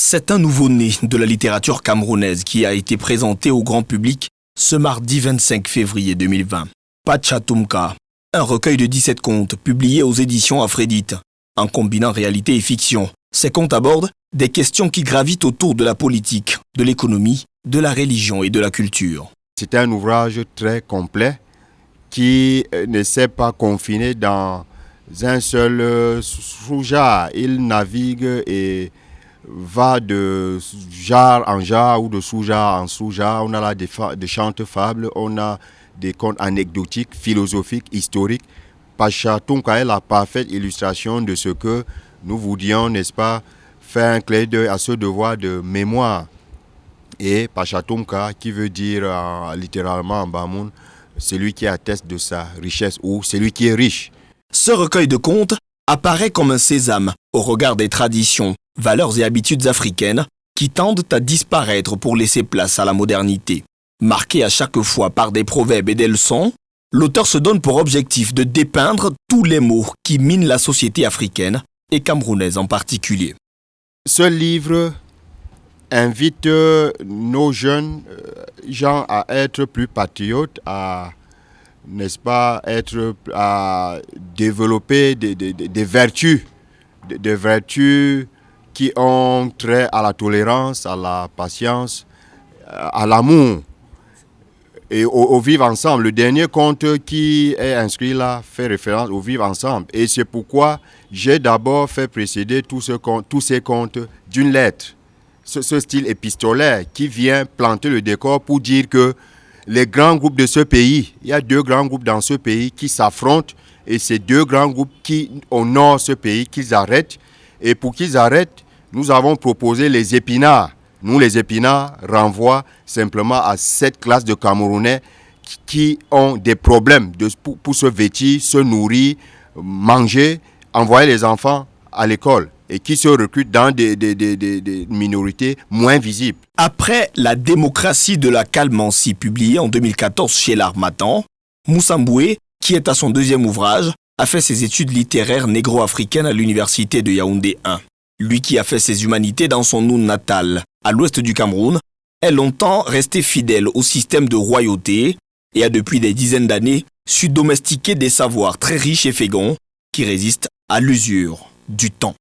C'est un nouveau-né de la littérature camerounaise qui a été présenté au grand public ce mardi 25 février 2020. Pachatoumka, un recueil de 17 contes publiés aux éditions Aphrodite. En combinant réalité et fiction, ces contes abordent des questions qui gravitent autour de la politique, de l'économie, de la religion et de la culture. C'est un ouvrage très complet qui ne s'est pas confiné dans un seul sous-genre. Il navigue et va de genre en genre ou de sous-genre en sous-genre. On a là des chantes fables, on a des contes anecdotiques, philosophiques, historiques. Pachatoumka est la parfaite illustration de ce que nous voulions, n'est-ce pas, faire un clin d'œil à ce devoir de mémoire. Et Pachatoumka, qui veut dire littéralement en Bamoun, celui qui atteste de sa richesse ou celui qui est riche. Ce recueil de contes apparaît comme un sésame au regard des traditions, valeurs et habitudes africaines qui tendent à disparaître pour laisser place à la modernité. Marqué à chaque fois par des proverbes et des leçons, l'auteur se donne pour objectif de dépeindre tous les maux qui minent la société africaine et camerounaise en particulier. Ce livre invite nos jeunes gens à être plus patriotes, à, n'est-ce pas, à développer des vertus, des vertus qui ont trait à la tolérance, à la patience, à l'amour et au vivre ensemble. Le dernier conte qui est inscrit là fait référence au vivre ensemble. Et c'est pourquoi j'ai d'abord fait précéder tous ces contes d'une lettre. Ce style épistolaire qui vient planter le décor pour dire que les grands groupes de ce pays, il y a deux grands groupes dans ce pays qui s'affrontent et ces deux grands groupes qui honorent ce pays, qu'ils arrêtent. Et pour qu'ils arrêtent, nous avons proposé les épinards. Nous, les épinards renvoient simplement à cette classe de Camerounais qui ont des problèmes pour se vêtir, se nourrir, manger, envoyer les enfants à l'école et qui se recrutent dans des minorités moins visibles. Après La démocratie de la Calmancie, publié en 2014 chez l'Harmattan, Moussa Mboué, qui est à son deuxième ouvrage, a fait ses études littéraires négro-africaines à l'université de Yaoundé 1. Lui qui a fait ses humanités dans son Noun natal, à l'ouest du Cameroun, est longtemps resté fidèle au système de royauté et a depuis des dizaines d'années su domestiquer des savoirs très riches et féconds qui résistent à l'usure du temps.